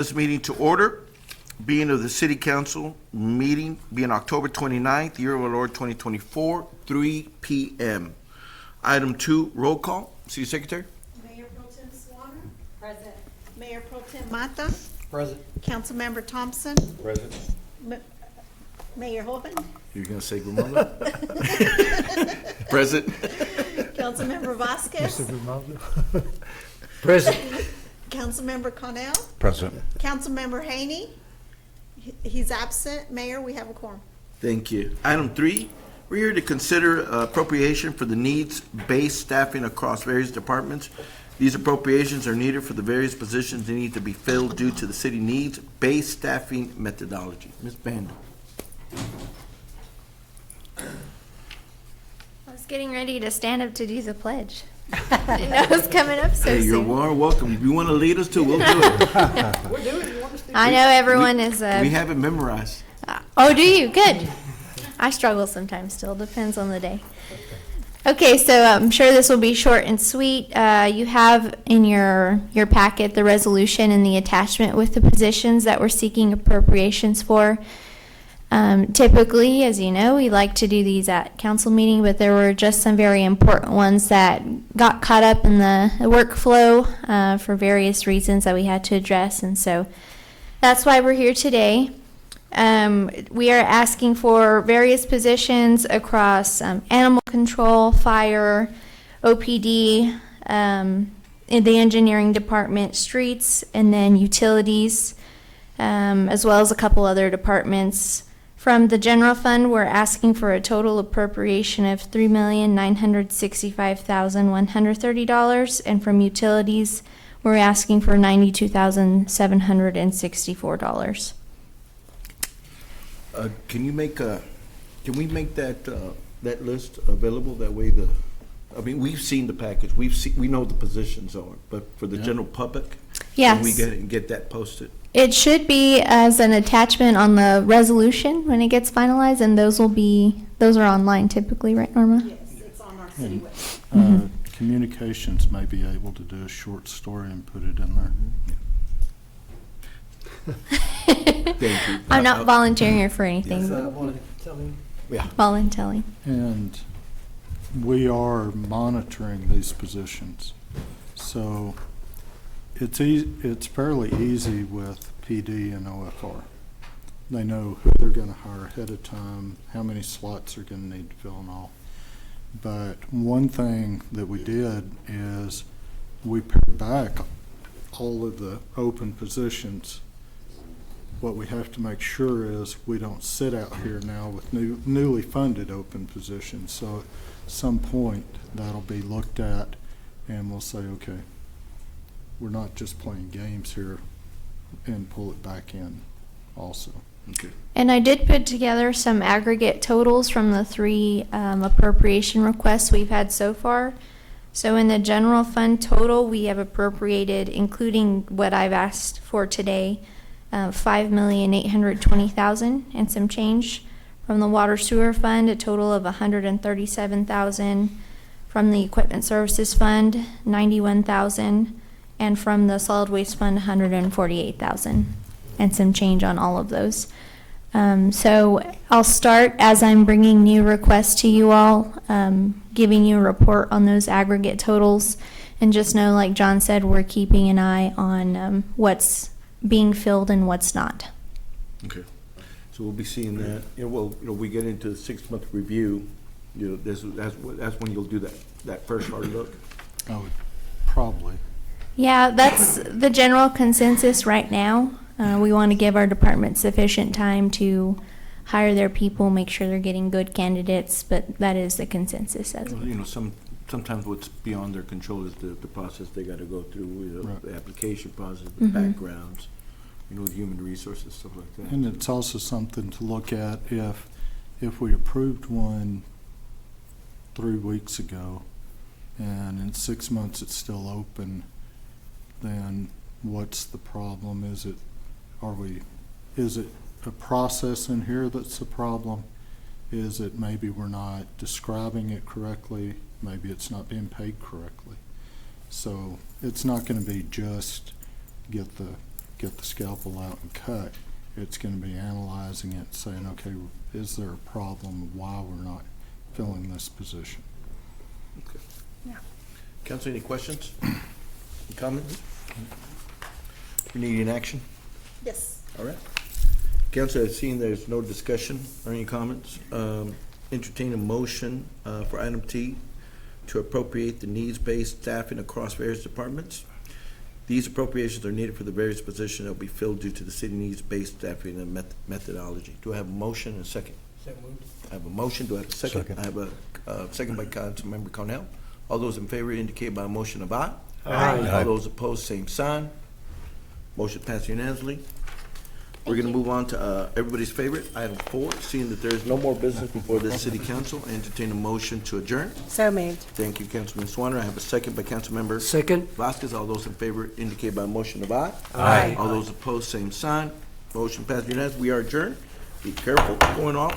This meeting to order, being of the City Council meeting, being October 29th, year of our Lord 2024, 3 p.m. Item 2, roll call. City Secretary. Mayor Pro Tem Swanner. Present. Mayor Pro Tem Mata. Present. Councilmember Thompson. Present. Mayor Hovind. You're going to say Grimaldo? Present. Councilmember Vasquez. Present. Councilmember Cornell. Present. Councilmember Haney. He's absent. Mayor, we have a quorum. Thank you. Item 3, we're here to consider appropriation for the needs-based staffing across various departments. These appropriations are needed for the various positions that need to be filled due to the city needs-based staffing methodology. Ms. Banda. I was getting ready to stand up to do the pledge. Didn't know it was coming up so Hey, you're soon. warm welcome. If you want to lead us to, we'll do it. I know everyone is. We have it memorized. Oh, do you? Good. I struggle sometimes still. Depends on the day. Okay, so I'm sure this will be short and sweet. You have in your packet the resolution and the attachment with the positions that we're seeking appropriations for. Typically, as you know, we like to do these at council meeting, but there were just some very important ones that got caught up in the workflow for various reasons that we had to address, and so that's why we're here today. We are asking for various positions across animal control, fire, OPD, in the engineering department, streets, and then utilities, as well as a couple other departments. From the general fund, we're asking for a total appropriation of $3,965,130, and from utilities, we're asking for $92,764. Can we make that list available? That way we've seen the package. We know the positions are, but for the general public, Yes. can we get that posted? It should be as an attachment on the resolution when it gets finalized, and those are online typically, right, Norma? Yes, it's on our city website. Communications may be able to do a short story and put it in there. Thank you. I'm not volunteering here for anything, Yes, but Yeah. volunteering. And we are monitoring these positions. So it's fairly easy with PD and OFR. They know who they're going to hire ahead of time, how many slots they're going to need to fill and all. But one thing that we did is we pared back all of the open positions. What we have to make sure is we don't sit out here now with newly funded open positions. So at some point that'll be looked at and we'll say, okay, we're not just playing games here, and pull it back in also. Okay. And I did put together some aggregate totals from the 3 appropriation requests we've had so far. So in the general fund total, we have appropriated, including what I've asked for today, $5,820,000 and some change. From the water sewer fund, a total of $137,000. From the equipment services fund, $91,000. And from the solid waste fund, $148,000 and some change on all of those. So I'll start as I'm bringing new requests to you all, giving you a report on those aggregate totals. And just know, like John said, we're keeping an eye on what's being filled and what's not. Okay. So we'll be seeing that. We get into the 6-month review. That's when you'll do that first hard look. I would probably. Yeah, that's the general consensus right now. We want to give our department sufficient time to hire their people, make sure they're getting good candidates, but that is the consensus as well. Sometimes what's beyond their control is the process they got to go through, Right. the application process, the backgrounds, human resources, stuff like that. And it's also something to look at if we approved one 3 weeks ago and in 6 months it's still open, then what's the problem? Is it a process in here that's the problem? Is it maybe we're not describing it correctly? Maybe it's not being paid correctly. So it's not going to be just get the get the scalpel out and cut. It's gonna be analyzing it, saying, okay, is there a problem, why we're not filling this position? Council, any questions? Any comments? We need an action? Yes. All right. Council, I've seen there's no discussion or any comments. Entertain a motion for item T to appropriate the needs-based staffing across various departments. These appropriations are needed for the various positions that will be filled due to the city needs-based staffing and methodology. Do I have a motion and a second? I have a motion. Do I have a second? Second. I have a second by Councilmember Cornell. All those in favor indicate by a motion of aye. Aye. All those opposed, same sign. Motion passed unanimously. We're gonna move on to everybody's favorite, item 4. Seeing that there is no more business before this city council, I entertain a motion to adjourn. So moved. Thank you, Councilman Swanner. I have a second by Councilmember Second. Vasquez. All those in favor indicate by a motion of aye. Aye. All those opposed, same sign. Motion passed unanimously. We are adjourned. Be careful going off.